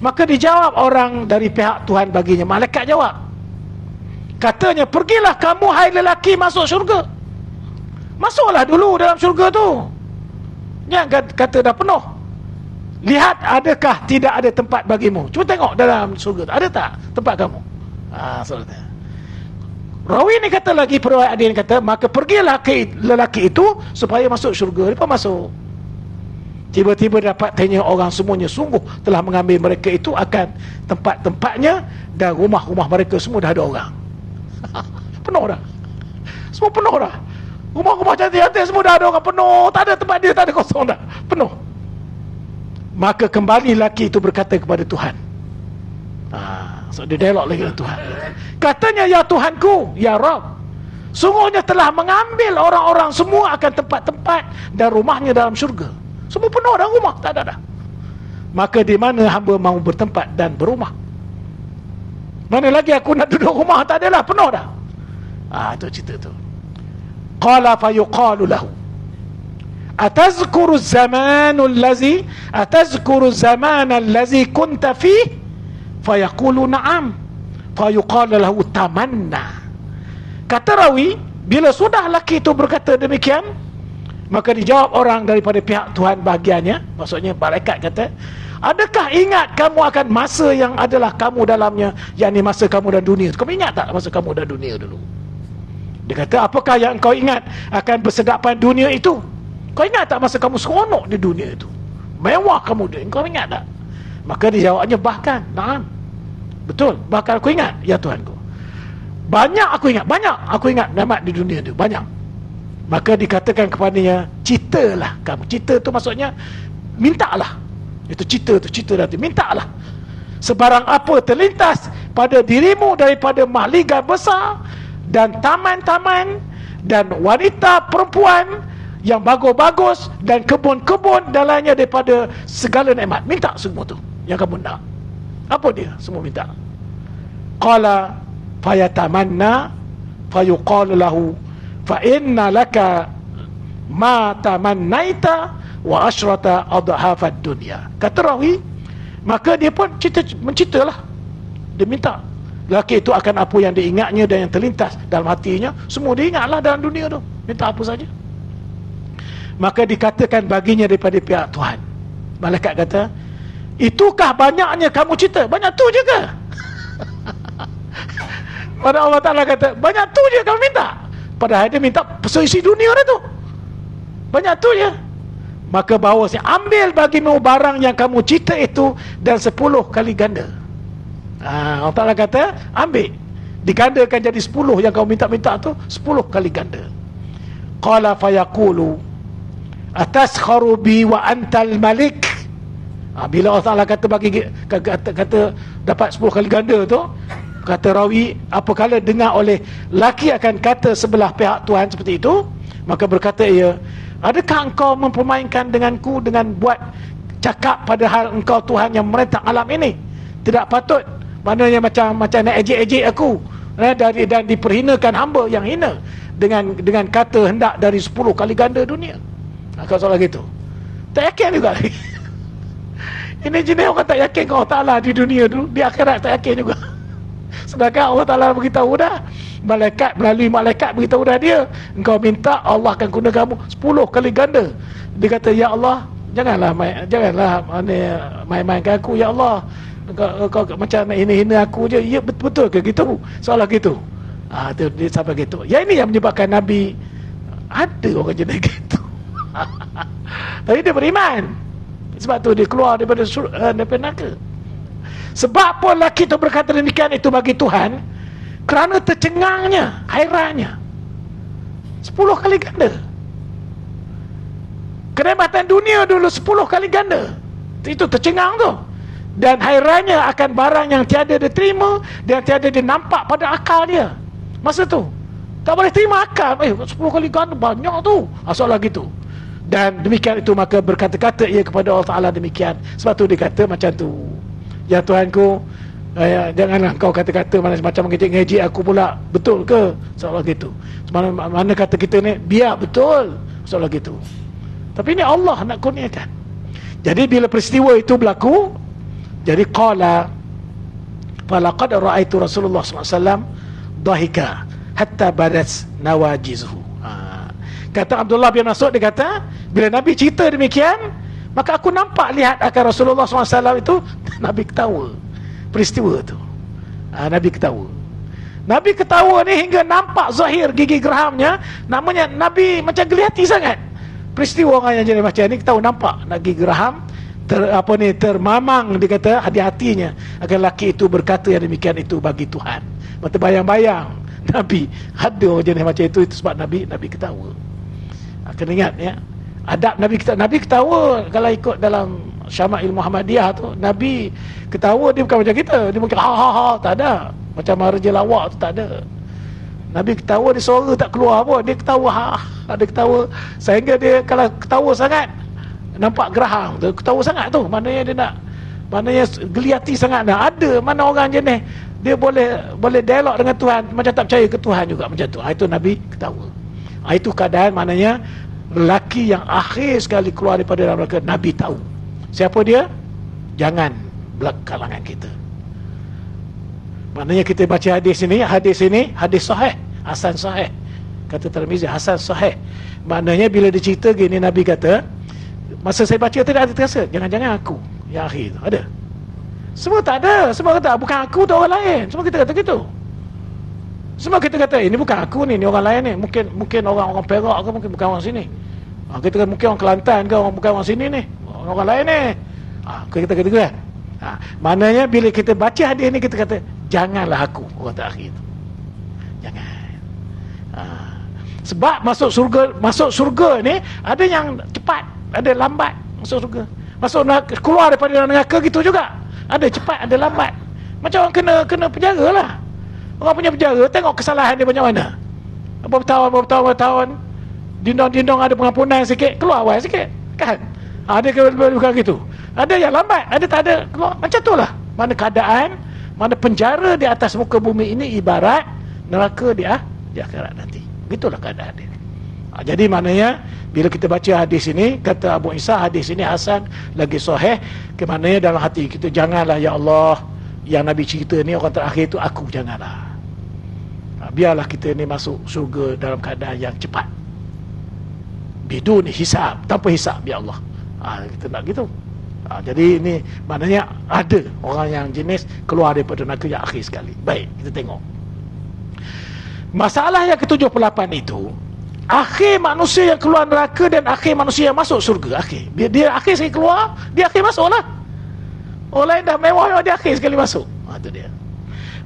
maka dijawab orang dari pihak Tuhan baginya. Malaikat jawab, katanya, pergilah kamu hai lelaki masuk syurga. Masuklah dulu dalam syurga tu. Jangan kata dah penuh. Lihat adakah tidak ada tempat bagimu. Cuba tengok dalam syurga tu, ada tak tempat kamu? Soalnya rawi ni kata lagi, periwayat hadis ni kata, maka pergilah lelaki itu supaya masuk syurga. Dia pun masuk. Tiba-tiba dapat tanya orang semuanya, sungguh telah mengambil mereka itu akan tempat-tempatnya, dan rumah-rumah mereka semua dah ada orang. Penuh dah. Semua penuh dah. Rumah-rumah cantik-cantik semua dah ada orang, penuh. Tak ada tempat dia, tak ada kosong dah. Penuh. Maka kembali lelaki itu berkata kepada Tuhan. So dia dialog lagi dengan Tuhan. Katanya, ya Tuhanku, ya Rabb, sungguhnya telah mengambil orang-orang semua akan tempat-tempat dan rumahnya dalam syurga. Semua penuh dah rumah, tak ada dah. Maka di mana hamba mahu bertempat dan berumah? Mana lagi aku nak duduk rumah? Tak adalah, penuh dah. Itu cerita tu. Qala fayuqalu lahu, atazkuru zamana allazi kunta fih? Fayaqulu na'am. Fayuqalu lahu tamanna. Kata rawi, bila sudah lelaki itu berkata demikian, maka dijawab orang daripada pihak Tuhan bahagiannya, maksudnya malaikat kata, adakah ingat kamu akan masa yang adalah kamu dalamnya, yakni masa kamu dan dunia? Kamu ingat tak masa kamu dan dunia dulu? Dia kata, apakah yang kau ingat akan bersedapan dunia itu? Kau ingat tak masa kamu seronok di dunia itu? Mewah kamu dia, kau ingat tak? Maka dijawabnya, bahkan, naam, betul, bahkan aku ingat, ya Tuhanku. Banyak aku ingat nikmat di dunia itu, banyak. Maka dikatakan kepadanya, citalah kamu. Cita tu maksudnya mintalah. Itu cita tu, cita nanti, mintalah sebarang apa terlintas pada dirimu daripada mahligai besar dan taman-taman dan wanita perempuan yang bagus-bagus dan kebun-kebun dalamnya daripada segala nikmat. Minta semua tu yang kamu nak. Apa dia? Semua minta. Qala fayatamanna fayuqalu lahu fa inna laka ma tamannaita wa asyrata adhafad dunya. Kata rawi, maka dia pun mencitalah. Dia minta. Lelaki itu akan apa yang diingatnya dan yang terlintas dalam hatinya, semua dia ingatlah dalam dunia tu. Minta apa saja. Maka dikatakan baginya daripada pihak Tuhan. Malaikat kata, itukah banyaknya kamu cita? Banyak tu je ke? Pada Allah Ta'ala kata, banyak tu je kamu minta. Padahal dia minta seisi dunia dah tu. Banyak tu je. Maka bahawasanya, ambil bagimu barang yang kamu cita itu dan 10 kali ganda. Allah Ta'ala kata, ambil, digandakan jadi 10 yang kamu minta-minta tu, 10 kali ganda. Qala fayaqulu ataskharu bi wa antal malik. Bila Allah Ta'ala kata kata dapat 10 kali ganda tu, kata rawi, apakala dengar oleh laki akan kata sebelah pihak Tuhan seperti itu, maka berkata ia, adakah engkau mempermainkan denganku dengan buat cakap padahal engkau Tuhan yang merentang alam ini? Tidak patut. Maknanya macam nak ejek-ejek aku, dan diperhinakan hamba yang hina dengan kata hendak dari 10 kali ganda dunia. Kalau soal gitu, tak yakin juga lagi. Ini jenis orang tak yakin Allah Ta'ala di dunia dulu, di akhirat tak yakin juga. Sedangkan Allah Ta'ala beritahu dah, melalui malaikat beritahu dah dia, engkau minta Allah akan guna kamu 10 kali ganda. Dia kata, ya Allah, janganlah main-mainkan aku, ya Allah. Kau macam nak hina-hina aku je. Ya, betul ke gitu? Soalah gitu. Dia sampai gitu. Ya, ini yang menyebabkan Nabi ada orang jenis gitu. Tapi dia beriman. Sebab tu dia keluar daripada neraka. Sebab pun lelaki tu berkata demikian itu bagi Tuhan, kerana tercengangnya, hairannya 10 kali ganda. Kenikmatan dunia dulu 10 kali ganda. Itu tercengang tu. Dan hairannya akan barang yang tiada dia terima dan tiada dia nampak pada akal dia. Masa tu tak boleh terima akal. 10 kali ganda banyak tu. Soalah gitu. Dan demikian itu maka berkata-kata ia kepada Allah Ta'ala demikian. Sebab tu dia kata macam tu, ya Tuhanku, janganlah kau kata-kata macam ngejek aku pula, betul ke? Seolah gitu. Mana kata kita ni, biar betul, seolah gitu. Tapi ni Allah nak kurniakan. Jadi bila peristiwa itu berlaku, jadi qala falaqad ra'aitu Rasulullah SAW dahika hatta badat nawajizhu. Kata Abdullah bin Mas'ud, dia kata bila Nabi cerita demikian, maka aku nampak lihat akan Rasulullah SAW itu Nabi ketawa. Peristiwa tu Nabi ketawa. Nabi ketawa ni hingga nampak zahir gigi geramnya. Namanya Nabi macam gelihati sangat. Peristiwa orang yang jadi macam ni ketawa, nampak nak gigi geram, termamang, dia kata hati-hatinya akan lelaki itu berkata yang demikian itu bagi Tuhan. Mata bayang-bayang Nabi ada jenis macam itu sebab Nabi ketawa. Kena ingat ya, adab Nabi ketawa. Kalau ikut dalam Syama'il Muhammadiyah tu, Nabi ketawa dia bukan macam kita, dia mungkin ha, tak ada. Macam Raja Lawak tu tak ada. Nabi ketawa, dia suara tak keluar pun, dia ketawa ada ketawa sehingga dia kalau ketawa sangat nampak geraham tu, ketawa sangat tu, maknanya gelihati sangat. Ada mana orang jenis dia boleh dialog dengan Tuhan macam tak percaya ke Tuhan juga macam tu. Itu Nabi ketawa. Itu keadaan maknanya lelaki yang akhir sekali keluar daripada dalam neraka. Nabi tahu siapa dia. Jangan belak kalangan kita. Maknanya kita baca hadis ini hadis sahih, hasan sahih. Kata Tirmizi hasan sahih. Maknanya bila dicerita gini, Nabi kata masa saya baca tadi ada terasa jangan-jangan aku yang akhir tu. Ada? Semua tak ada. Semua kata bukan aku tu, orang lain. Semua kita kata gitu. Semua kita kata ini bukan aku ni orang lain ni. Mungkin orang Perak ke, mungkin bukan orang sini. Kita kata mungkin orang Kelantan ke, bukan orang sini ni, orang lain ni. Kita kata kan. Maknanya bila kita baca hadis ni, kita kata janganlah aku orang terakhir tu. Jangan. Sebab masuk surga ni ada yang cepat, ada lambat masuk surga. Keluar daripada neraka gitu juga. Ada cepat, ada lambat. Macam orang kena penjara lah. Orang punya penjara, tengok kesalahan dia macam mana. Berapa tahun dindong ada pengampunan sikit, keluar awal sikit kan. Ada bukan gitu. Ada yang lambat, ada tak ada keluar. Macam tu lah. Mana keadaan, mana penjara di atas muka bumi ini ibarat neraka di akhirat nanti. Begitulah keadaan dia. Jadi maknanya bila kita baca hadis ini, kata Abu Isa, hadis ini hasan lagi sahih, ke maknanya dalam hati kita, janganlah ya Allah yang Nabi cerita ni orang terakhir itu aku, janganlah. Biarlah kita ni masuk syurga dalam keadaan yang cepat, bidun hisab, tanpa hisab, ya Allah. Kita nak gitu. Jadi ini maknanya ada orang yang jenis keluar daripada neraka yang akhir sekali. Baik, kita tengok masalah yang ke-78 itu. Akhir manusia yang keluar neraka dan akhir manusia yang masuk surga. Akhir dia akhir sekali keluar, dia akhir masuk lah. Orang lain dah mewah, dia akhir sekali masuk. Itu dia.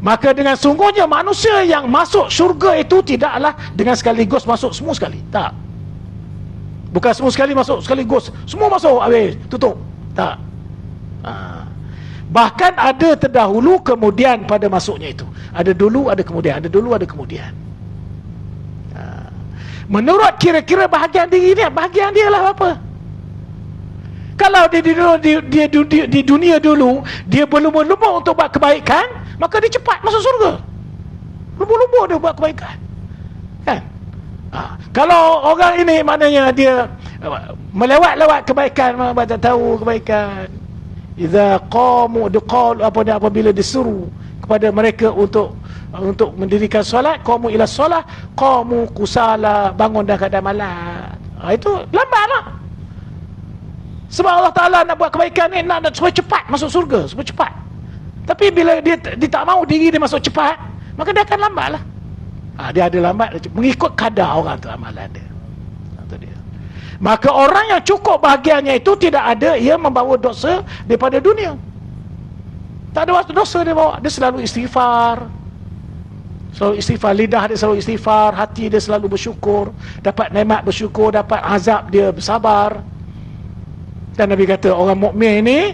Maka dengan sungguhnya manusia yang masuk syurga itu tidaklah dengan sekaligus masuk semua sekali. Tak. Bukan semua sekali masuk sekaligus, semua masuk habis tutup. Tak. Bahkan ada terdahulu kemudian pada masuknya itu. Ada dulu, ada kemudian. Ada dulu, ada kemudian. Menurut kira-kira bahagian diri dia, bahagian dia lah apa? Kalau dia di dunia dulu dia berlumba-lumba untuk buat kebaikan, maka dia cepat masuk surga. Lumba-lumba dia buat kebaikan, kan? Kalau orang ini maknanya dia melewat-lewat kebaikan, tak tahu kebaikan. Idza qamu diqal apabila disuruh kepada mereka untuk mendirikan solat, qamu ila solat, qamu kusala, bangun dah keadaan malas. Itu lambatlah. Sebab Allah Ta'ala nak buat kebaikan ni, nak supaya cepat masuk surga, supaya cepat. Tapi bila dia tak mahu diri dia masuk cepat, maka dia akan lambat lah. Dia ada lambat mengikut kadar orang tu, amalan dia. Itu dia. Maka orang yang cukup bahagiannya itu tidak ada ia membawa dosa daripada dunia. Tak ada waktu dosa dia bawa. Dia selalu istighfar. Selalu istighfar, lidah dia selalu istighfar, hati dia selalu bersyukur, dapat nikmat bersyukur, dapat azab dia bersabar. Dan Nabi kata orang mukmin ini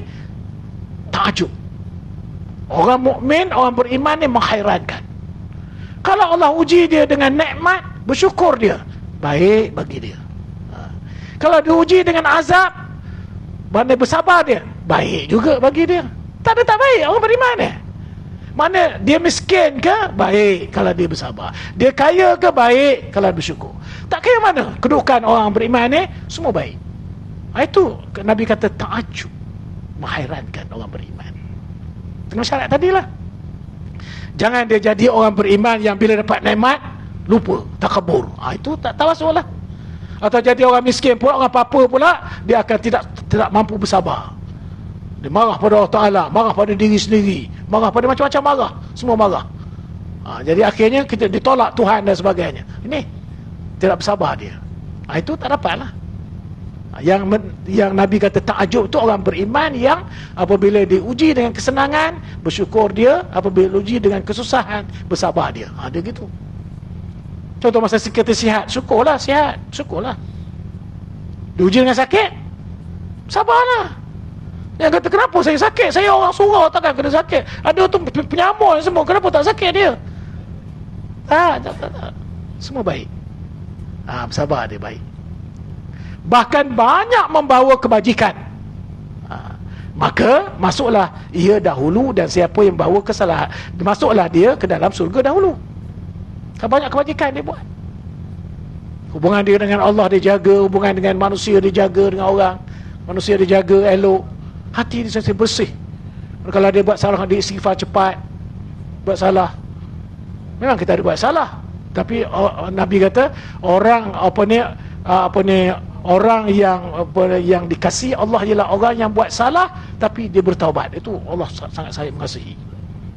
takjub. Orang mukmin, orang beriman ni menghairankan. Kalau Allah uji dia dengan nikmat, bersyukur dia, baik bagi dia. Kalau diuji dengan azab, mana bersabar dia, baik juga bagi dia. Tak ada tak baik orang beriman ni. Mana dia miskin ke, baik kalau dia bersabar. Dia kaya ke, baik kalau bersyukur. Tak kaya mana kedudukan orang beriman ni, semua baik. Itu Nabi kata ta'ajub, menghairankan orang beriman. Dengan syarat tadilah. Jangan dia jadi orang beriman yang bila dapat nikmat lupa, takabur. Itu tak tawasul lah. Atau jadi orang miskin pula, orang apa pula, dia akan tidak mampu bersabar. Dia marah pada Allah Ta'ala, marah pada diri sendiri, marah pada macam-macam marah, semua marah. Jadi akhirnya kita ditolak Tuhan dan sebagainya. Ini tidak bersabar dia. Itu tak dapat lah. Yang Nabi kata ta'ajub tu orang beriman yang apabila diuji dengan kesenangan, bersyukur dia, apabila diuji dengan kesusahan, bersabar dia. Dia gitu. Contoh masa kita sihat, syukurlah sihat, syukurlah. Diuji dengan sakit, sabarlah. Yang kata kenapa saya sakit, saya orang surau takkan kena sakit. Ada tu penyamuk semua, kenapa tak sakit dia? Tak. Semua baik. Bersabar dia baik. Bahkan banyak membawa kebajikan. Maka masuklah ia dahulu, dan siapa yang bawa kesalahan, masuklah dia ke dalam surga dahulu. Banyak kebajikan dia buat. Hubungan dia dengan Allah dia jaga, hubungan dengan manusia dia jaga, dengan orang manusia dia jaga elok. Hati dia sentiasa bersih. Kalau dia buat salah, dia istighfar cepat. Buat salah, memang kita ada buat salah, tapi Nabi kata orang orang yang dikasihi Allah ialah orang yang buat salah tapi dia bertaubat. Itu Allah sangat mengasihi.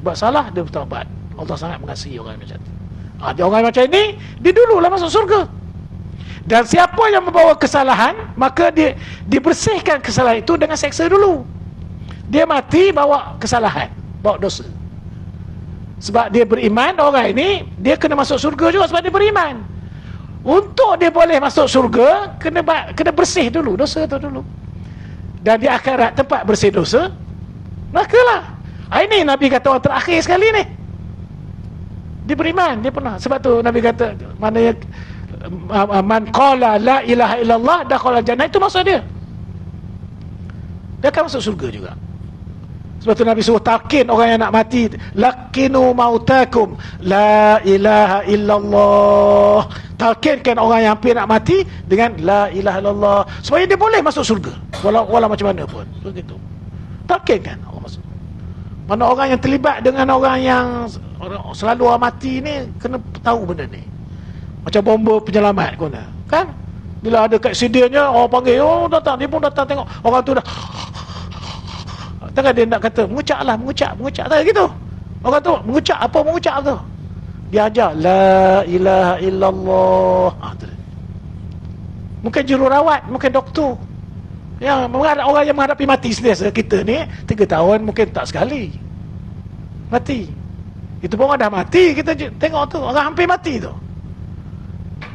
Buat salah dia bertaubat, Allah sangat mengasihi orang macam tu. Ada orang macam ini, dia dululah masuk surga. Dan siapa yang membawa kesalahan, maka dia dibersihkan kesalahan itu dengan seksa dulu. Dia mati bawa kesalahan, bawa dosa. Sebab dia beriman, orang ini dia kena masuk surga juga sebab dia beriman. Untuk dia boleh masuk surga, kena bersih dulu dosa tu dulu. Dan di akhirat tempat bersih dosa, nerakalah. Ini Nabi kata orang terakhir sekali ni, dia beriman, dia pernah. Sebab tu Nabi kata, mana yang man qala la ilaha illallah dakhala jannah, itu maksud dia akan masuk surga juga. Sebab tu Nabi suruh talqin orang yang nak mati, laqinu mautakum la ilaha illallah. Talqinkan orang yang hampir nak mati dengan la ilaha illallah, supaya dia boleh masuk surga walau macam mana pun. Begitu. Talqinkan orang masuk. Mana orang yang terlibat dengan orang yang selalu orang mati ni, kena tahu benda ni. Macam bomba penyelamat kan? Bila ada aksidennya, orang panggil, datang, dia pun datang tengok orang tu dah. Takkan dia nak kata mengucap tak gitu. Orang tu mengucap tu. Dia ajar la ilaha illallah. Mungkin jururawat, mungkin doktor. Orang yang menghadapi mati sentiasa. Kita ni 3 tahun mungkin tak sekali mati. Itu pun orang dah mati, kita tengok tu orang hampir mati tu.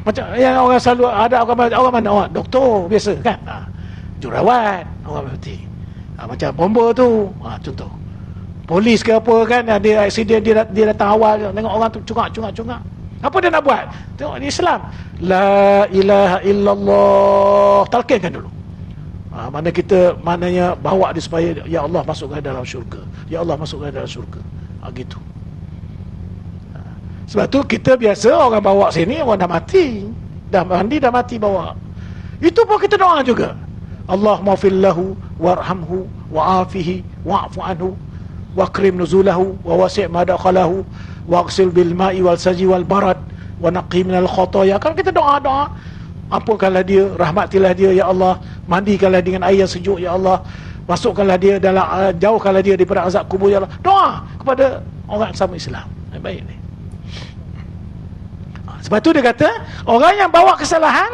Macam yang orang selalu ada orang mana, orang doktor biasa kan, jururawat, orang mati. Macam bomba tu, contoh polis ke apa kan, dia aksiden, dia datang awal, tengok orang tu cungak. Apa dia nak buat? Tengok di Islam, la ilaha illallah, talqinkan dulu. Maknanya bawa dia supaya ya Allah masukkan dalam syurga, ya Allah masukkan dalam syurga. Gitu. Sebab tu kita biasa orang bawa sini, orang dah mati, dah mandi, dah mati bawa. Itu pun kita doa juga. Allahumma fillahu warhamhu wa'afihi wa'fu anhu waqrim nuzulahu wa wasi' madakhalahu waghsil bil ma'i wal saji wal barad wa naqi minal khotoya. Kan kita doa, ampunkanlah dia, rahmatilah dia ya Allah, mandikanlah dengan air yang sejuk ya Allah, masukkanlah dia dalam, jauhkanlah dia daripada azab kubur ya Allah. Doa kepada orang sama Islam. Baik ni. Sebab tu dia kata, orang yang bawa kesalahan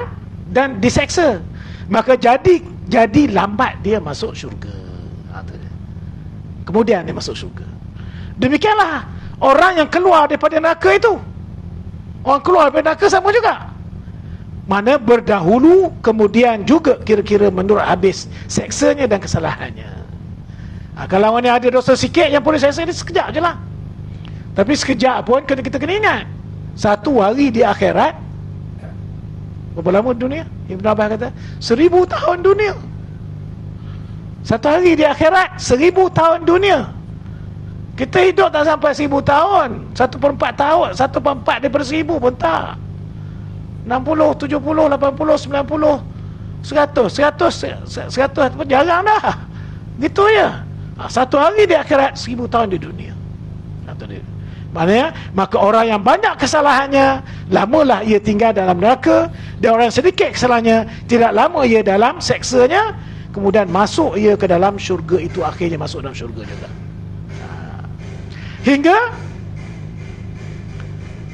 dan diseksa, maka jadi lambat dia masuk syurga. Kemudian dia masuk syurga. Demikianlah orang yang keluar daripada neraka itu. Orang keluar daripada neraka sama juga. Mana berdahulu, kemudian juga kira-kira menurut habis seksanya dan kesalahannya. Kalau orang yang ada dosa sikit yang boleh seksa, dia sekejap je lah. Tapi sekejap pun kita kena ingat, satu hari di akhirat Berapa lama dunia? Ibn Abbas kata 1000 tahun dunia. Satu hari di akhirat 1000 tahun dunia. Kita hidup tak sampai 1000 tahun. 1/4 tahun, 1/4 daripada 1000 pun tak. 60, 70, 80, 90, 100 pun jarang dah. Gitu ya. Satu hari di akhirat 1000 tahun di dunia. Maknanya, maka orang yang banyak kesalahannya, lamalah ia tinggal dalam neraka. Dan orang yang sedikit kesalahannya, tidak lama ia dalam seksanya, kemudian masuk ia ke dalam syurga. Itu akhirnya masuk dalam syurga juga. Hingga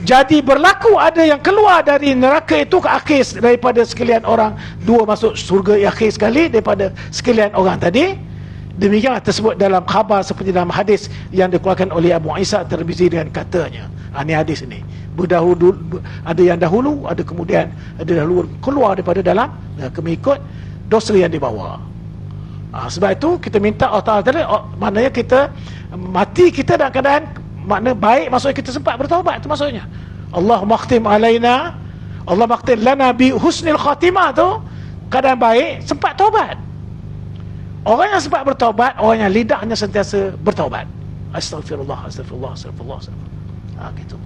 jadi berlaku ada yang keluar dari neraka itu ke akhir daripada sekalian orang. Dua masuk syurga akhir sekali daripada sekalian orang tadi. Demikianlah tersebut dalam khabar seperti dalam hadis yang dikeluarkan oleh Abu Isa Tirmizi dengan katanya. Ini hadis ini berdahulu, ada yang dahulu, ada kemudian, ada dahulu keluar daripada dalam mengikut dosa yang dibawa. Sebab itu kita minta Allah Ta'ala, maknanya kita mati kita dalam keadaan makna baik, maksudnya kita sempat bertaubat, itu maksudnya. Allahumma khtim alaina, Allahumma khtim lana bi husnil khatimah, tu keadaan baik, sempat taubat. Orang yang sempat bertaubat, orang yang lidahnya sentiasa bertaubat. Astaghfirullah, astaghfirullah, astaghfirullah, astaghfirullah. Gitu.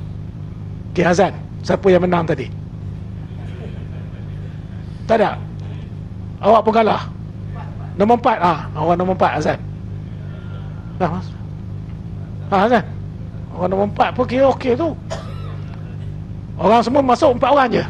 Okay, azan. Siapa yang menang tadi? Tak ada? Awak pun kalah? Nombor 4. Orang nombor 4 azan. Dah mas. Azan. Orang nombor 4 pun kira okey tu. Orang semua masuk 4 orang je.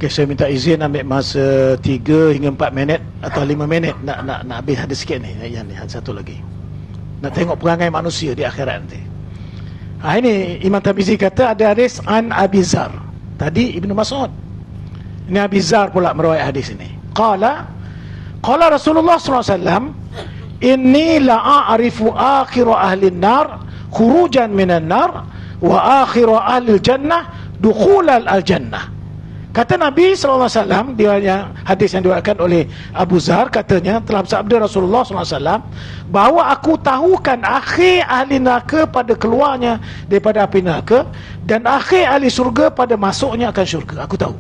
Okay, saya minta izin ambil masa 3 hingga 4 minit atau 5 minit nak habis ada sikit ni. Yang ni ada satu lagi. Nak tengok perangai manusia di akhirat nanti. Ini Imam Tirmizi kata ada hadis an Abi Zar. Tadi Ibnu Mas'ud. Ini Abi Zar pula meriwayat hadis ini. Qala Rasulullah SAW, inni la'arifu akhir ahli nar khurujan minan nar wa akhir ahli jannah dukhulal al-jannah. Kata Nabi SAW, dia hadis yang diriwayatkan oleh Abu Zar, katanya telah bersabda Rasulullah SAW bahawa aku tahukan akhir ahli neraka pada keluarnya daripada api neraka, dan akhir ahli surga pada masuknya akan syurga. Aku tahu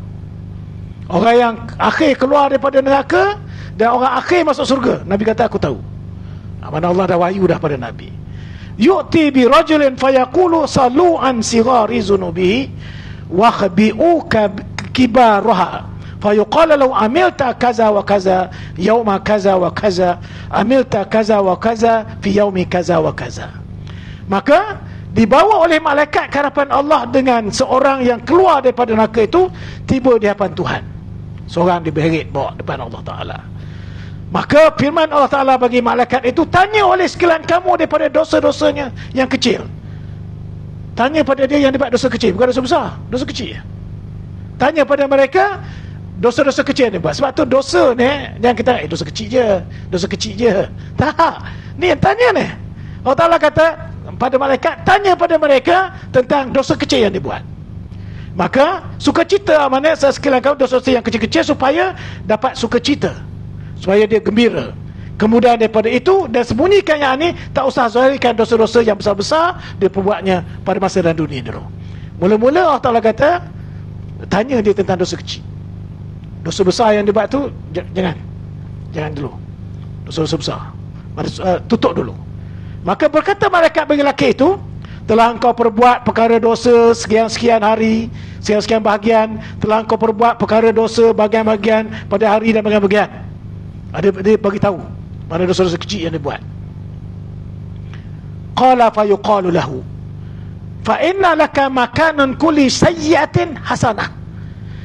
orang yang akhir keluar daripada neraka dan orang akhir masuk surga. Nabi kata aku tahu. Mana Allah dah wahyu dah pada Nabi. Yu'ti bi rajulin fayaqulu salu an sigari zunubihi wa khabi'uka kibaruha fayuqala law amilta kaza wa kaza yauma kaza wa kaza amilta kaza wa kaza fi yaumi kaza wa kaza. Maka dibawa oleh malaikat ke hadapan Allah dengan seorang yang keluar daripada neraka itu, tiba di hadapan Tuhan. Seorang diberet bawa depan Allah Ta'ala. Maka firman Allah Ta'ala bagi malaikat itu, tanya oleh sekalian kamu daripada dosa-dosanya yang kecil. Tanya pada dia yang dibuat dosa kecil, bukan dosa besar, dosa kecil. Tanya pada mereka dosa-dosa kecil ni buat. Sebab tu dosa ni jangan kita dosa kecil je, dosa kecil je. Tak. Ni yang tanya ni. Allah Ta'ala kata pada malaikat, tanya pada mereka tentang dosa kecil yang dibuat. Maka sukacita, mana sekalian kamu dosa-dosa yang kecil-kecil supaya dapat sukacita, supaya dia gembira. Kemudian daripada itu, dan sembunyikan yang ni, tak usah zahirkan dosa-dosa yang besar-besar dia perbuatnya pada masa dan dunia dulu. Mula-mula Allah Ta'ala kata tanya dia tentang dosa kecil. Dosa besar yang dia buat tu jangan dulu. Dosa-dosa besar tutup dulu. Maka berkata malaikat bagi lelaki itu, telah engkau perbuat perkara dosa sekian-sekian hari, sekian-sekian bahagian, telah engkau perbuat perkara dosa bahagian-bahagian pada hari dan bahagian-bahagian. Dia bagi tahu mana dosa-dosa kecil yang dia buat. Qala fa yuqalu lahu fa inna laka makanan kulli sayyi'atin hasanah.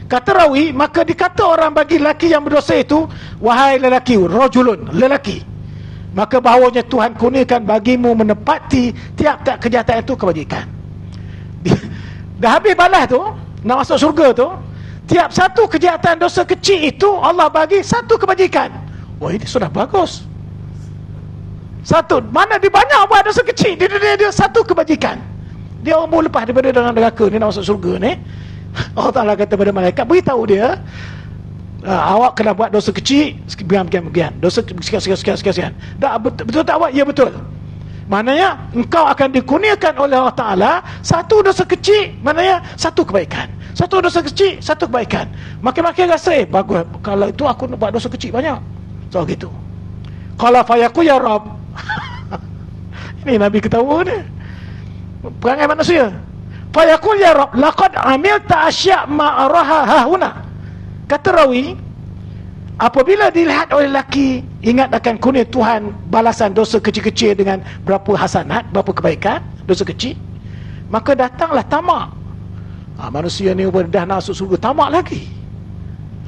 Kata rawi, maka dikata orang bagi lelaki yang berdosa itu, wahai lelaki, rajulun, lelaki, maka bahawanya Tuhan kurniakan bagimu menepati tiap-tiap kejahatan itu kebajikan. Dah habis balas tu, nak masuk surga tu, tiap satu kejahatan dosa kecil itu Allah bagi satu kebajikan. Wah, ini sudah bagus. Satu, mana dia banyak buat dosa kecil, dia satu kebajikan. Dia orang mau lepas daripada dalam neraka ni, nak masuk surga ni. Allah Ta'ala kata pada malaikat, beritahu dia, awak kena buat dosa kecil sekian, dosa sekian. Dah betul tak awak? Ya betul. Maknanya engkau akan dikurniakan oleh Allah Ta'ala satu dosa kecil, maknanya satu kebaikan. Satu dosa kecil, satu kebaikan. Makin-makin rasa, bagus, kalau itu aku nak buat dosa kecil banyak. So gitu. Qala fayaku ya Rabb. Ini Nabi ketawa ni, perangai manusia. Fayaqul ya Rabb laqad amilta asya' ma araha hahuna. Kata rawi, apabila dilihat oleh lelaki, ingat akan kurnia Tuhan balasan dosa kecil-kecil dengan berapa hasanat, berapa kebaikan, dosa kecil, maka datanglah tamak. Manusia ni dah nak masuk surga, tamak lagi.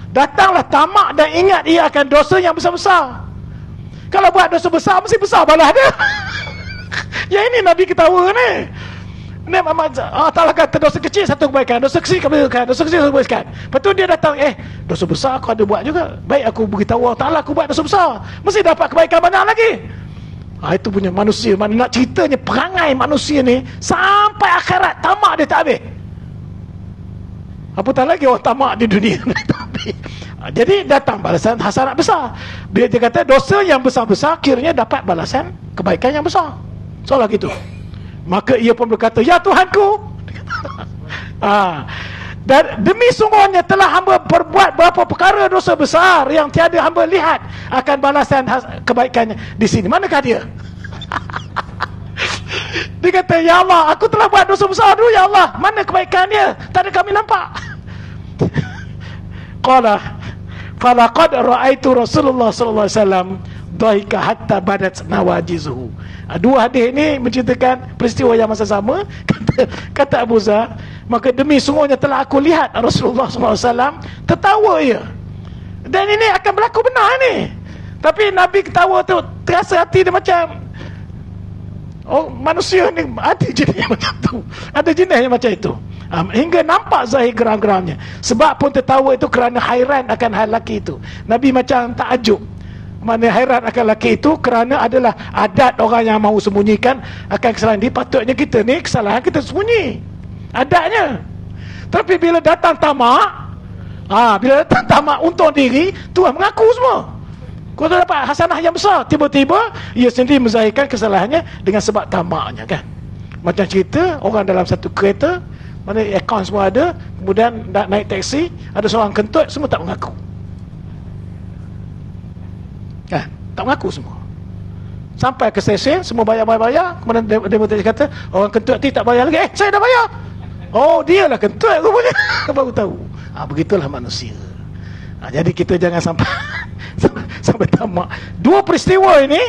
Datanglah tamak dan ingat ia akan dosa yang besar-besar. Kalau buat dosa besar, mesti besar balas dia. Yang ini Nabi ketawa ni. Allah Ta'ala kata dosa kecil satu kebaikan, dosa kecil kebaikan, dosa kecil satu kebaikan. Lepas tu dia datang, dosa besar aku ada buat juga. Baik, aku beritahu Allah Ta'ala aku buat dosa besar, mesti dapat kebaikan banyak lagi. Itu punya manusia. Mana nak ceritanya perangai manusia ni sampai akhirat, tamak dia tak habis. Apatah lagi orang tamak di dunia. Jadi datang balasan hasanat besar. Bila dia kata dosa yang besar-besar, kiranya dapat balasan kebaikan yang besar. Soalah gitu. Maka ia pun berkata, ya Tuhanku, dan demi sungguhnya telah hamba perbuat berapa perkara dosa besar yang tiada hamba lihat akan balasan kebaikannya di sini. Manakah dia? Dia kata, ya Allah, aku telah buat dosa besar dulu, ya Allah, mana kebaikannya? Tak ada kami nampak. Qala falaqad ra'aitu Rasulullah sallallahu alaihi wasallam dhahika hatta badat nawajizuhu. Dua hadis ini menceritakan peristiwa yang masa sama. Kata Abu Zar, maka demi sungguhnya telah aku lihat Rasulullah SAW tertawa ia. Dan ini akan berlaku benar ni. Tapi Nabi ketawa tu, terasa hati dia macam, manusia ni ada jenis yang macam tu. Ada jenis yang macam itu. Hingga nampak zahir geram-geramnya. Sebab pun tertawa itu kerana hairan akan hal lelaki itu. Nabi macam takjub, mana hairan akan lelaki itu, kerana adalah adat orang yang mahu sembunyikan akan kesalahan dia. Patutnya kita ni kesalahan kita sembunyi, adatnya. Tapi bila datang tamak, bila datang tamak untung diri, Tuhan mengaku semua. Kau tu dapat hasanah yang besar, tiba-tiba ia sendiri menzahirkan kesalahannya dengan sebab tamaknya, kan. Macam cerita orang dalam satu kereta, mana akaun semua ada, kemudian nak naik taksi, ada seorang kentut, semua tak mengaku, kan, tak mengaku semua. Sampai ke stesen, semua bayar, kemudian dia kata, orang kentut ni tak bayar lagi. Saya dah bayar. Oh, dia lah kentut rupanya. Baru tahu. Begitulah manusia. Jadi kita jangan sampai sampai tamak. Dua peristiwa ini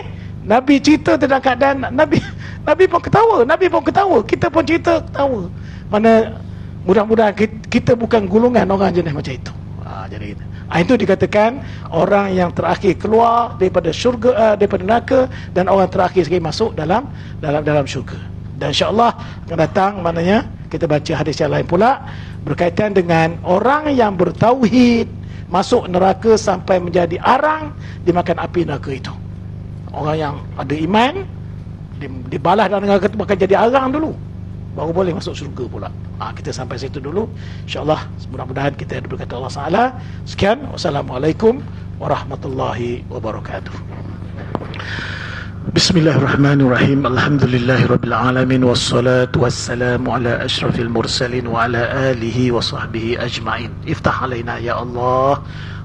Nabi cerita tentang keadaan Nabi pun ketawa, kita pun cerita ketawa. Mana mudah-mudahan kita bukan golongan orang jenis macam itu. Jadi itu dikatakan orang yang terakhir keluar daripada syurga, daripada neraka, dan orang terakhir sekali masuk dalam syurga. Dan insya-Allah akan datang, maknanya kita baca hadis yang lain pula berkaitan dengan orang yang bertauhid masuk neraka sampai menjadi arang dimakan api neraka itu. Orang yang ada iman dibalas dalam neraka itu bahkan jadi arang dulu, baru boleh masuk syurga pula. Kita sampai situ dulu insya-Allah. Mudah-mudahan kita berkata Allah Taala. Sekian, wassalamualaikum warahmatullahi wabarakatuh. Bismillahirrahmanirrahim. Alhamdulillahirabbil alamin, wassalatu wassalamu ala asyrafil mursalin wa ala alihi wa sahbihi ajma'in. Iftah alaina ya Allah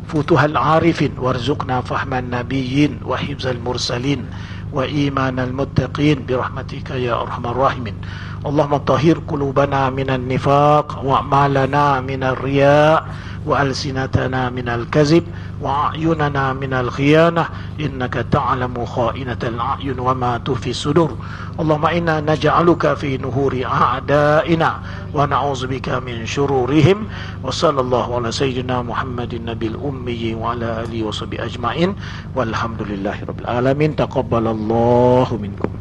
futuhal arifin warzuqna fahman nabiyyin wa hifzal mursalin wa imanal muttaqin birahmatika ya arhamar rahimin. Allahumma tahhir qulubana minan nifaq wa a'malana minar riya wa alsinatana minal kazib wa a'yunana minal khiyanah innaka ta'lamu kha'inatal a'yun wa ma tufi sudur. Allahumma inna naj'aluka fi nuhuri a'da'ina wa na'udzubika min syururihim. Wa sallallahu ala sayyidina Muhammadin nabil ummi wa ala alihi wa sahbihi ajma'in walhamdulillahi rabbil alamin. Taqabbalallahu minkum.